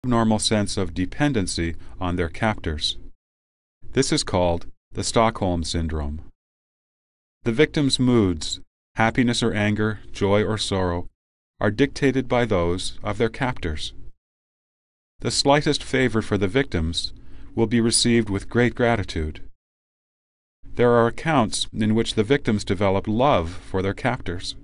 abnormal sense of dependency on their captors. This is called the Stockholm Syndrome. The victim's moods, happiness or anger, joy or sorrow, are dictated by those of their captors. The slightest favor for the victims will be received with great gratitude. There are accounts in which the victims develop love for their captors.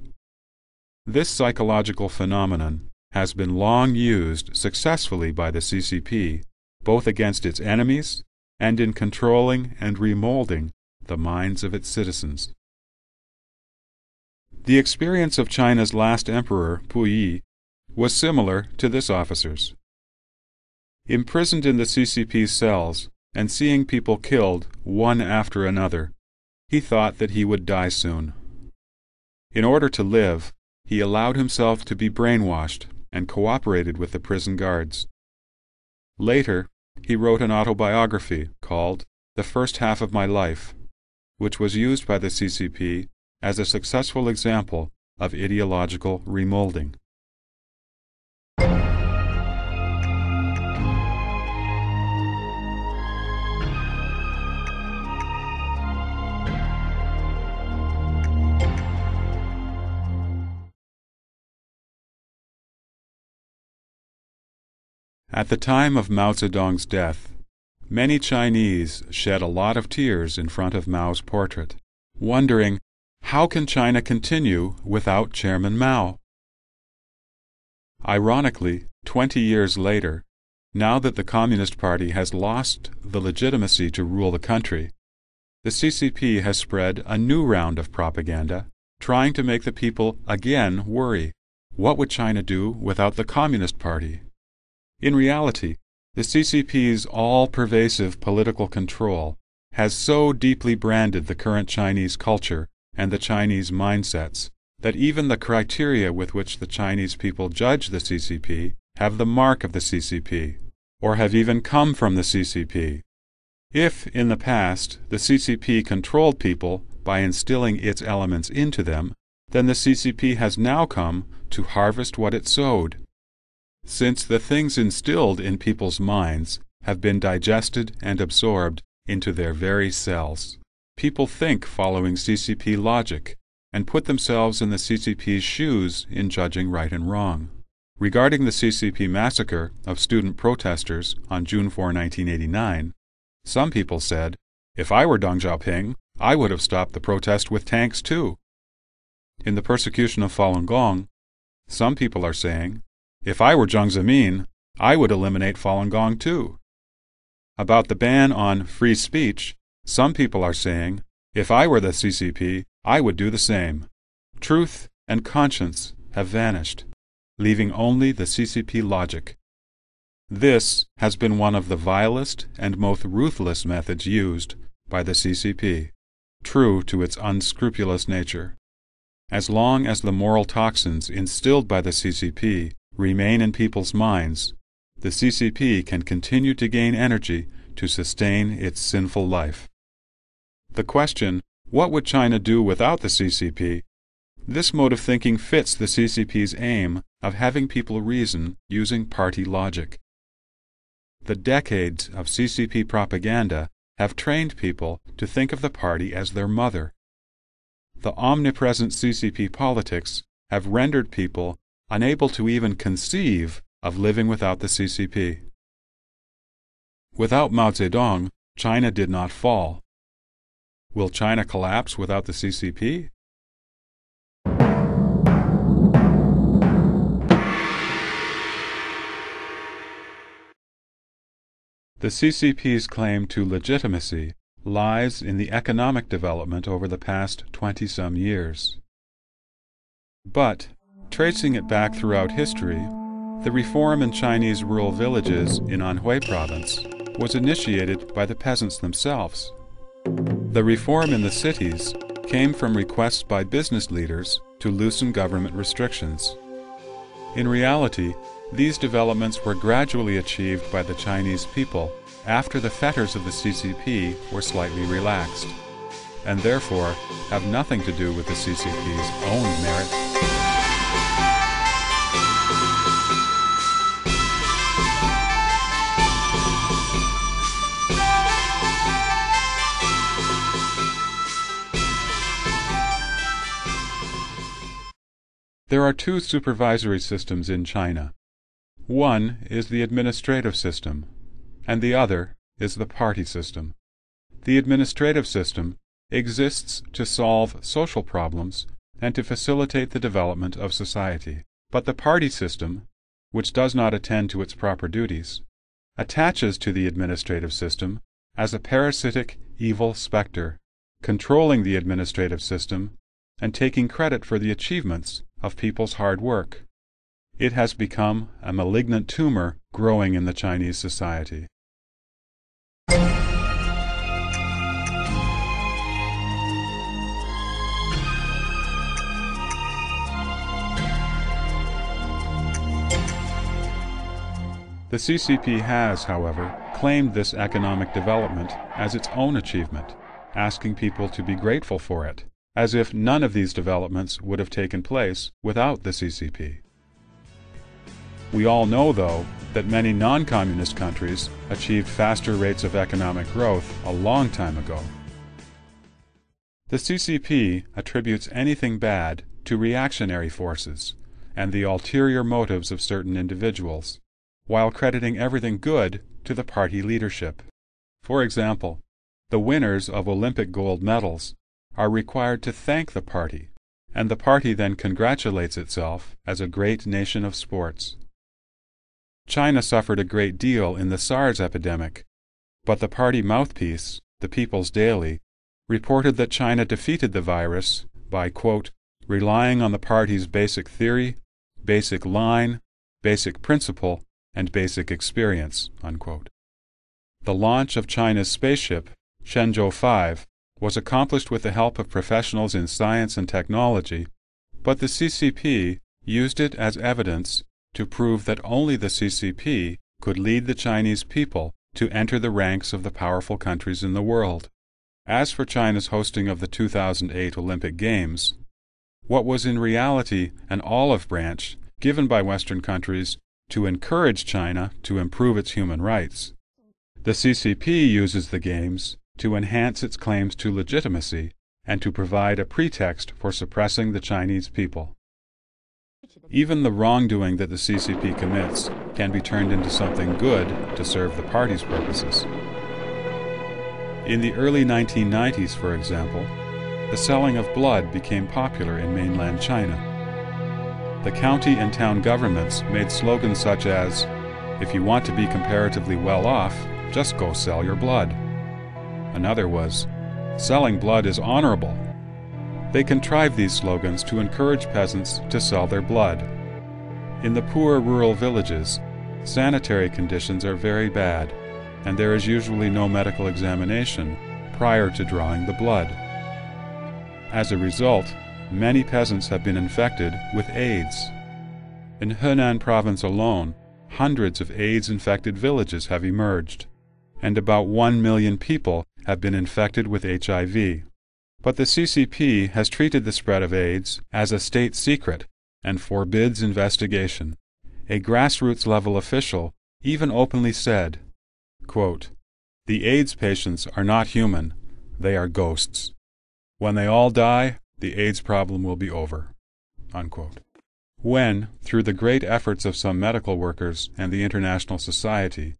This psychological phenomenon has been long used successfully by the CCP, both against its enemies and in controlling and remolding the minds of its citizens. The experience of China's last emperor, Puyi, was similar to this officer's. Imprisoned in the CCP's cells and seeing people killed one after another, he thought that he would die soon. In order to live, he allowed himself to be brainwashed and cooperated with the prison guards. Later, he wrote an autobiography called The First Half of My Life, which was used by the CCP as a successful example of ideological remolding. At the time of Mao Zedong's death, many Chinese shed a lot of tears in front of Mao's portrait, wondering, how can China continue without Chairman Mao? Ironically, 20 years later, now that the Communist Party has lost the legitimacy to rule the country, the CCP has spread a new round of propaganda, trying to make the people again worry. What would China do without the Communist Party? In reality, the CCP's all-pervasive political control has so deeply branded the current Chinese culture and the Chinese mindsets that even the criteria with which the Chinese people judge the CCP have the mark of the CCP, or have even come from the CCP. If, in the past, the CCP controlled people by instilling its elements into them, then the CCP has now come to harvest what it sowed. Since the things instilled in people's minds have been digested and absorbed into their very cells, people think following CCP logic and put themselves in the CCP's shoes in judging right and wrong. Regarding the CCP massacre of student protesters on June 4, 1989, some people said, if I were Deng Xiaoping, I would have stopped the protest with tanks too. In the persecution of Falun Gong, some people are saying, if I were Jiang Zemin, I would eliminate Falun Gong too. About the ban on free speech, some people are saying, if I were the CCP, I would do the same. Truth and conscience have vanished, leaving only the CCP logic. This has been one of the vilest and most ruthless methods used by the CCP, true to its unscrupulous nature. As long as the moral toxins instilled by the CCP remain in people's minds, the CCP can continue to gain energy to sustain its sinful life. The question, what would China do without the CCP? This mode of thinking fits the CCP's aim of having people reason using party logic. The decades of CCP propaganda have trained people to think of the party as their mother. The omnipresent CCP politics have rendered people unable to even conceive of living without the CCP. Without Mao Zedong, China did not fall. Will China collapse without the CCP? The CCP's claim to legitimacy lies in the economic development over the past 20-some years. But, tracing it back throughout history, the reform in Chinese rural villages in Anhui province was initiated by the peasants themselves. The reform in the cities came from requests by business leaders to loosen government restrictions. In reality, these developments were gradually achieved by the Chinese people after the fetters of the CCP were slightly relaxed, and therefore have nothing to do with the CCP's own merit. There are two supervisory systems in China. One is the administrative system, and the other is the party system. The administrative system exists to solve social problems and to facilitate the development of society. But the party system, which does not attend to its proper duties, attaches to the administrative system as a parasitic evil specter, controlling the administrative system and taking credit for the achievements of people's hard work. It has become a malignant tumor growing in the Chinese society. The CCP has, however, claimed this economic development as its own achievement, asking people to be grateful for it, as if none of these developments would have taken place without the CCP. We all know, though, that many non-communist countries achieved faster rates of economic growth a long time ago. The CCP attributes anything bad to reactionary forces and the ulterior motives of certain individuals, while crediting everything good to the party leadership. For example, the winners of Olympic gold medals are required to thank the party, and the party then congratulates itself as a great nation of sports. China suffered a great deal in the SARS epidemic, but the party mouthpiece, the People's Daily, reported that China defeated the virus by, quote, relying on the party's basic theory, basic line, basic principle, and basic experience, unquote. The launch of China's spaceship, Shenzhou 5, was accomplished with the help of professionals in science and technology, but the CCP used it as evidence to prove that only the CCP could lead the Chinese people to enter the ranks of the powerful countries in the world. As for China's hosting of the 2008 Olympic Games, what was in reality an olive branch given by Western countries to encourage China to improve its human rights, the CCP uses the Games to enhance its claims to legitimacy and to provide a pretext for suppressing the Chinese people. Even the wrongdoing that the CCP commits can be turned into something good to serve the party's purposes. In the early 1990s, for example, the selling of blood became popular in mainland China. The county and town governments made slogans such as, "If you want to be comparatively well off, just go sell your blood." Another was, "Selling blood is honorable." They contrived these slogans to encourage peasants to sell their blood. In the poor rural villages, sanitary conditions are very bad, and there is usually no medical examination prior to drawing the blood. As a result, many peasants have been infected with AIDS. In Henan province alone, hundreds of AIDS-infected villages have emerged, and about 1 million people have been infected with HIV. But the CCP has treated the spread of AIDS as a state secret and forbids investigation. A grassroots-level official even openly said, quote, "The AIDS patients are not human, they are ghosts. When they all die, the AIDS problem will be over." Unquote. When, through the great efforts of some medical workers and the international society,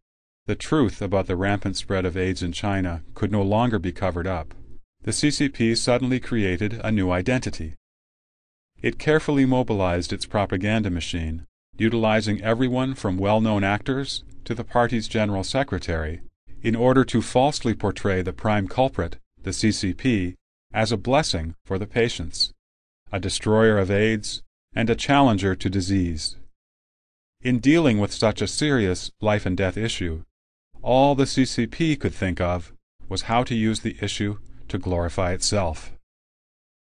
the truth about the rampant spread of AIDS in China could no longer be covered up, the CCP suddenly created a new identity. It carefully mobilized its propaganda machine, utilizing everyone from well-known actors to the party's general secretary, in order to falsely portray the prime culprit, the CCP, as a blessing for the patients, a destroyer of AIDS, and a challenger to disease. In dealing with such a serious life-and-death issue, all the CCP could think of was how to use the issue to glorify itself.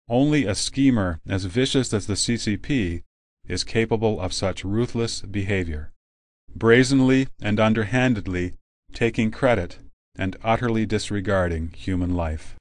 Only a schemer as vicious as the CCP is capable of such ruthless behavior, brazenly and underhandedly taking credit and utterly disregarding human life.